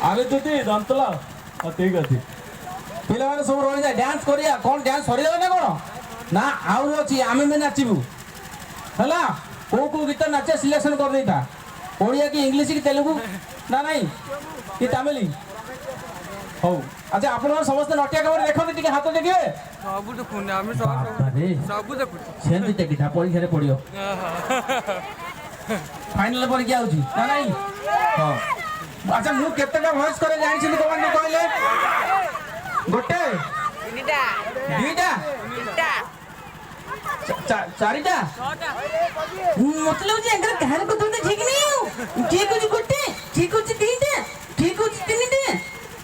आगे तुझी दंतला ठीक अच्छे पिला मैंने सब रही जाए डांस करिया कौन डांस सरीगला ना कौन ना आउर अच्छी आमे में नाचबू है को गीत नाचे सिलेक्शन कर देता ओडिया कि इंग्लिश कि तेलुगु ना नहीं कि तमिल हौ अच्छा आपण समस्त नटिया खबर देखते टिके हाथ देखिए सब देखुन आमे सब देखु सेंती टेकिटा परीक्षा रे पड़ियो फाइनल परीक्षा होची ना नहीं हां अच्छा मु केतेटा वॉइस करे जानि छिनि कोन कहले गोटे तीनटा दुईटा चारिटा मतलब जे अगर कहर को तो ठीक नहीं हो ठीक हो गोटे ठीक हो तीनटा ठीक हो तीनटा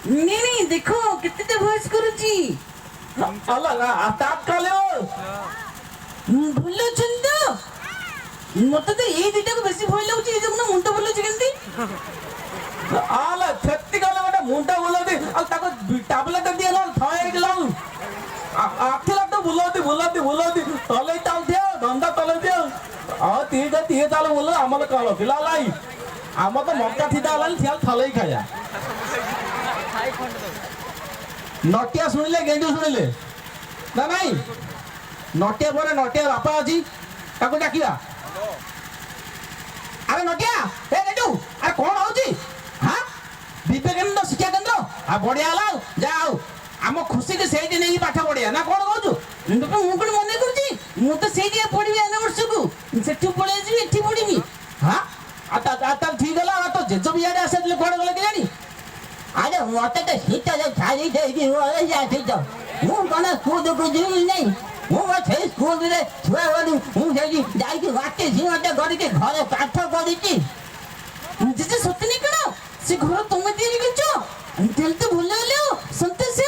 नहीं देखो कितने वॉइस करूची अल्लाह ताप काले भलो छंद मत तो ये दुईटा को बेसी भय लागुची ए जमुना मुंडा बोलुची केंती आला छत्ती काले बटा मुंडा बोलती आ ताको टैबलेट दिए न थाए के लाउ आखिला तो बुलाती तले ताल दियो धंदा तले दियो आ तीए ताल बोल आमल कालो पिला लाई आम तो मक्का थिदा लाल थियाल थले खाया नटिया सुनिले गेंडू सुनिले ना नहीं नटिया पर नटिया बापा अछि ताको डाकिया अरे नटिया ए गेंडू अरे कोन होउची हां विवेकानंद शिक्षा केंद्र आ बढ़िया लाउ जाओ आम खुशी के सेठी नहीं पाठ पढ़िया ना कोन कहू बापा मु कोन मने करची मु तो सेठी पढ़बी आना वर्ष को सेठी पळे जी एठी पढ़बी हां आता ठीक गला तो जेजो बियाडे आसेले कोन गले के जानी अरे मत तो सीटा जो खाली दे दी हो जा ठीक तो मु कोन स्कूल को जी नहीं मु से स्कूल रे छुआ वाली मु सेठी जाई के वाटे जीवटे गरी के घरे पाठ करिची जे सतनी कण से घर तुम देरी करछो तेल तो भूल ले संतोष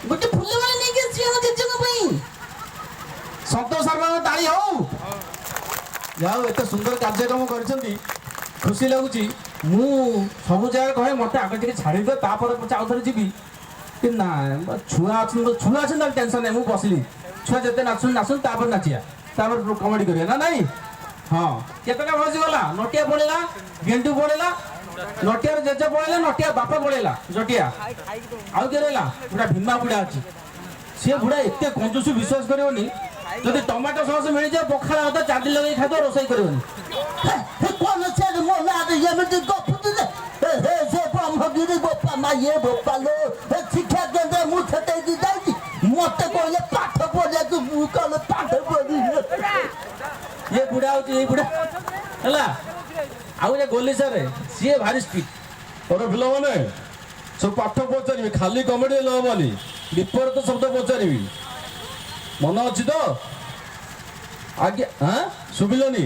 गोटे फूल वाला नहीं के छी हम जज्जन पई संतोष शर्मा ताली हो जाओ एत सुंदर कार्यक्रम करछंती खुशी लागुची मु सब जगह कहे मते आगे टिके छाड़ी दे तापर पछा आउथरे जीबी कि ना छुआ अछन टेंशन नै मु बसली छुआ जते नाचुन तापर नाचिया तापर कॉमेडी करिया ना नहीं हां केतना भज गला नटिया पड़ेला गेंडू पड़ेला नटिया जेजे पड़ेला नटिया बापा पड़ेला जटिया आउ के रहला बुढ़ा भीमा बुढ़ा अछि से बुढ़ा एते कंजूस विश्वास करियोनी जदि टमाटो सॉस मिल जाए पखाला होता चांदी लगे खातो रोसई करियोनी हे कौन से मोला ये में तो गप हे से पम हगिरी बप्पा मा ये बप्पा लो हे शिक्षा केंद्र मु छटे दी जाई मते कोले पाठ पढ़े तू मु कल पाठ पढ़ी ये बुढ़ा होती ये बुढ़ा हला आउ जे गोली सर सीए भारी स्ट्रिक्ट और पिला माने सब पाठ पचारि खाली कमेडी लबनी विपरीत शब्द पचारि मन अच्छी तो आगे हाँ शुभिलानी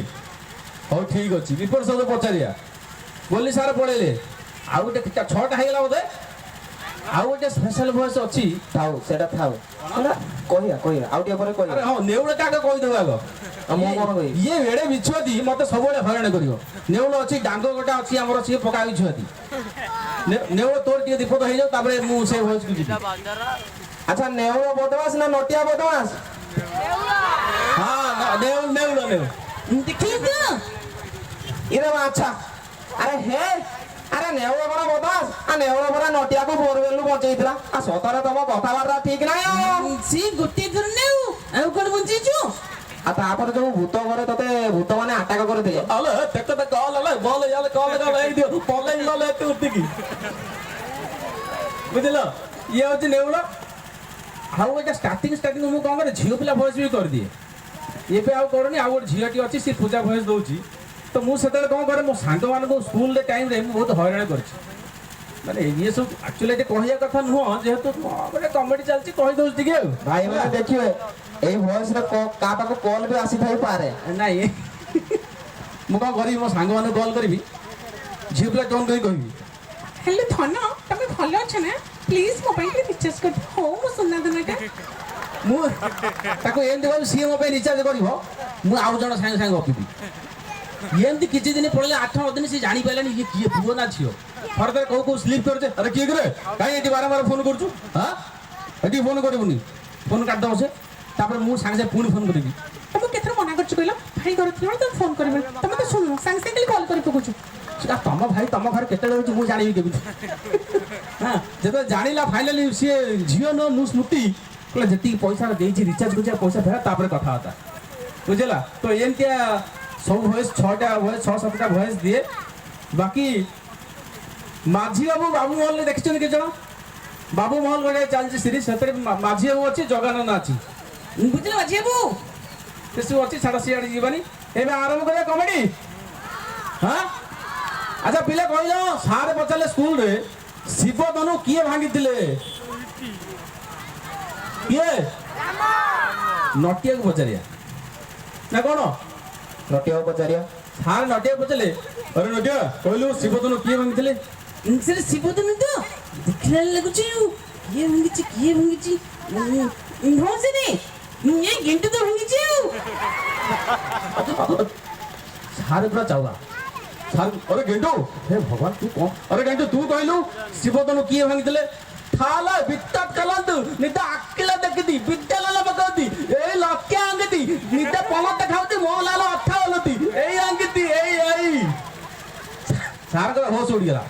हाँ ठीक अच्छे विपरीत शब्द पचारिया गोली सार पड़ेले आउ गोटे 6टा हेगला बोधे आउ गोटे स्पेशल वॉइस अछि थाउ सेटा थाउ कहिया आउटिया पर अरे कहिया हां नेउल काके कहि देबो आगो मो कोन कहि ये वेडे बिछुआती मते सबले हराण करियो नेउल अछि डांगो गोटा अछि हमर अछि पका बिछुआती नेउल तोर के दिपद हे जाउ ताबरे मु से वॉइस कुछि अच्छा नेउल बदमाश ना नटिया बदमाश हां नेउल देखली तो इरे अच्छा अरे हे अरे नेउल बड़ा बदमाश आ नेउल बड़ा नटिया को बोरवेलु बचैतला आ सतरे तम कथाबार्ता ठीक नाही सी गोटे धर नेउ आउ कोन बुझिछु आ तापर जो भूत घरे तते भूत माने अटैक कर दिए अले टेक टेक कॉल अले बॉल याले कॉल ए दियो पले लले तू उठकी बुझलो ये होची नेउल हाउ एटा स्टार्टिंग मु कोन करे झियो पिला वॉइस भी कर दिए ये पे आउ करनी आउ झियोटी अछि से पूजा वॉइस दोची तो मु सेते कोन करे मो सांग मान को स्कूल रे टाइम रे बहुत हैरान करछि माने ये सब एक्चुअली जे कहिया कथा नुह जेहेतु माने कॉमेडी चलछि कहि दोस दिगे भाई माने देखिए एई वॉइस रे का पाको कॉल भी आसी थाई पारे नाही मु कोन करी मो सांग मान कॉल करबी झियो पिला टोन कहि कहबी हेलो धन तमे भलो छ ना प्लीज मोबाइल रे रिचार्ज कर हो मो सुनना दनाटा मु ताको एंड गल सी मो पे रिचार्ज करिवो मु आउ जण सांग सांग गपिबी एंती किछि दिन पड़ले 8 दिन से जानि पाइलानी ये किए पुओ ना छियो फर्दर को स्लीप करजे अरे किए करे काई एटी बारंबार फोन करछु हां एटी फोन करबुनी फोन काट दो से तापर मु सांग से पुनी फोन करबी तमे केथरा मना करछु कहलो भाई घर थिलो त फोन करबे तमे तो सुनो संग संग कॉल कर पकुछु ସେଟା ତମ ଭାଇ ତମ ଘରେ କେତେବେଳେ ହେଉଛି ମୁଁ ଜାଣିବି କେମିତି ହଁ ଯେତେବେଳେ ଜାଣିଲା ଫାଇନାଲି ସିଏ ଝିଅ ନୁହଁ ମୁଁ ସ୍ମୃତି କହିଲା ଯେତିକି ପଇସା ଦେଇଛି ରିଚାର୍ଜ କରୁଛି ପଇସା ଫେରା ତାପରେ କଥାବାର୍ତ୍ତା ବୁଝିଲା ତ ଏମିତିଆ ସବୁ ଭଏସ୍ 6ଟା ଭଏସ୍ 6-7ଟା ଭଏସ୍ ଦିଏ ବାକି ମାଝି ବାବୁ ବାବୁ ମହଲରେ ଦେଖିଛନ୍ତି କେତେ ଜଣ ବାବୁ ମହଲ ଗୋଟେ ଚାଲିଛି ସିରିଜ୍ ସେଥିରେ ମାଝି ବାବୁ ଅଛି ଜଗାନନ୍ଦ ଅଛି ବୁଝିଲେ ମାଝି ବାବୁ ସେସବୁ ଅଛି ଛାଡ଼ ସିଆଡ଼େ ଯିବାନି ଏବେ ଆରମ୍ଭ କରିବା କମେଡି ହଁ ଆଚ୍ଛା ପିଲା କହିଲ ସାର୍ ପଚାରିଲେ ସ୍କୁଲରେ ଶିବଧନୁ କିଏ ଭାଙ୍ଗିଥିଲେ କିଏ ନଟିଆକୁ ପଚାରିବା ନା କ'ଣ ନଟିଆକୁ ପଚାରିବା ସାର୍ ନଟିଆ ପଚାରିଲେ ଆରେ ନଟିଆ କହିଲୁ ଶିବଧନୁ କିଏ ଭାଙ୍ଗିଥିଲେ ସେଟା ଶିବଧନୁ ତ ଦେଖିଲା ଲାଗୁଛି କିଏ ଭାଙ୍ଗିଛି ହଁ ସେନେ ଏ ଗେଣ୍ଡୁ ତ ଭାଙ୍ଗିଛି ସାର୍ ପୁରା ଚାଉଳା ସାର୍ ଆରେ ଗେଣ୍ଡୁ ହେ ଭଗବାନ ତୁ କ'ଣ ଆରେ ଗେଣ୍ଡୁ ତୁ କହିଲୁ ଶିବଧନୁ କିଏ ଭାଙ୍ଗିଥିଲେ ଥାଲା ବିତ୍ତା କଲନ୍ତୁ ନିଦ ଆକିଲା ଦେଖିତି ବିଦ୍ୟାଳୟ ପକାଉତି ଏଇ ଲକ୍ଷ୍ୟ ଆଙ୍ଗିତି ନିଦ ପଲଟ ଖାଉତି ମୋହଲାଲ ଅର୍ଥ ହଲତି ଏଇ ଆଙ୍ଗିତି ଏଇ ସାର୍ଙ୍କର ହୋସ୍ ଉଡ଼ିଗଲା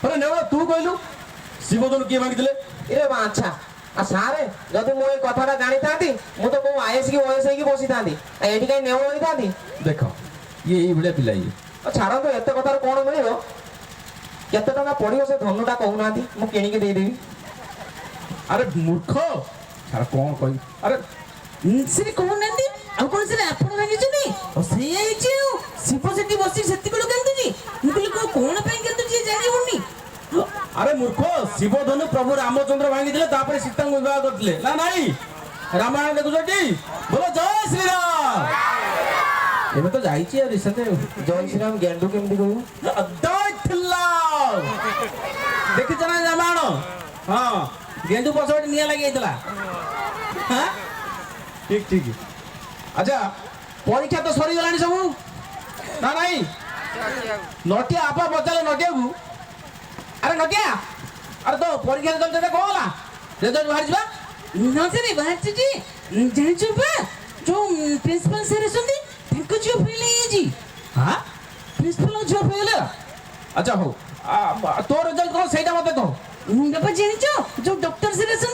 ଆରେ ନେଉଳ ତୁ କହିଲୁ ଶିବଧନୁ କିଏ ଭାଙ୍ଗିଥିଲେ ଇରେ ବାଛା ଆଉ ସାରେ ଯଦି ମୁଁ ଏଇ କଥାଟା ଜାଣିଥାନ୍ତି ମୁଁ ତ କୋଉ ଆଇଏସ୍ କି ଓଏସ୍ ହେଇକି ବସିଥାନ୍ତି ଆଉ ଏଇଠି କାହିଁ ନେଉଳ ହେଇଥାନ୍ତି ଦେଖ ଇଏ ଏଇଭଳିଆ ପିଲା ଇଏ ଆଉ ଛାଡ଼ନ୍ତୁ ଏତେ କଥାରୁ କ'ଣ ମିଳିବ କେତେ ଟଙ୍କା ପଡ଼ିବ ସେ ଧନୁଟା କହୁନାହାନ୍ତି ମୁଁ କିଣିକି ଦେଇଦେବି ଆରେ ମୂର୍ଖ ଛାଡ଼ କ'ଣ କହିବି ଆରେ ସେଠି କହୁନାହାନ୍ତି ଆଉ କ'ଣ ସେଟା ଆପଣ ଭାଙ୍ଗିଛନ୍ତି ସେଇଆ ହେଇଛି ଆଉ ଶିବ ସେଠି ବସି ସେତିକି କାନ୍ଦୁଛି ମୁଁ କହିଲି କ'ଣ ପାଇଁ କାନ୍ଦୁଛି ଜାଣିବୁନି ଆରେ ମୂର୍ଖ ଶିବଧନୁ ପ୍ରଭୁ ରାମଚନ୍ଦ୍ର ଭାଙ୍ଗିଥିଲେ ତାପରେ ସୀତାଙ୍କୁ ବିବାହ କରିଥିଲେ ନା ନାଇଁ ରାମାୟଣ ଦେଖୁଛନ୍ତି ବୋଲ ଜୟ ଶ୍ରୀରାମ ଏବେ ତ ଯାଇଛି ଆଉ ରିସେଣ୍ଟ ଜୟ ଶ୍ରୀରାମ ଗେଣ୍ଡୁ କେମିତି କହିବୁ ଦେଖିଛ ନା ରାମାୟଣ ହଁ ଗେଣ୍ଡୁ ପଛ ଗୋଟେ ନିଆଁ ଲାଗି ଯାଇଥିଲା ଠିକ ଠିକ ଆଚ୍ଛା ପରୀକ୍ଷା ତ ସରିଗଲାଣି ସବୁ ନା ନାଇଁ ନଟିଆ ଆପା ପଚାରିଲେ ନଟିଆକୁ ଆରେ ନଟିଆ ଆରେ ତ ପରୀକ୍ଷା ରେଜଲ୍ଟ କ'ଣ ହେଲା ରେଜଲ୍ଟ ବାହାରିଯିବା ହଁ ସେରେ ବାହାରିଛି ଯେ ଜାଣିଛୁ ବା ଯୋଉ ପ୍ରିନ୍ସିପାଲ ସାର୍ ଅଛନ୍ତି ତାଙ୍କ ଝିଅ ଫେଲ୍ ହେଇଯାଇଛି ହଁ ପ୍ରିନ୍ସିପାଲ ଝିଅ ଫେଲ୍ ହେଲା ଆଚ୍ଛା ହଉ ତୋ ରେଜଲ୍ଟ କ'ଣ ସେଇଟା ମୋତେ କହ ବାପା ଜାଣିଛ ଯୋଉ ଡକ୍ଟର ସାର୍ ଅଛନ୍ତି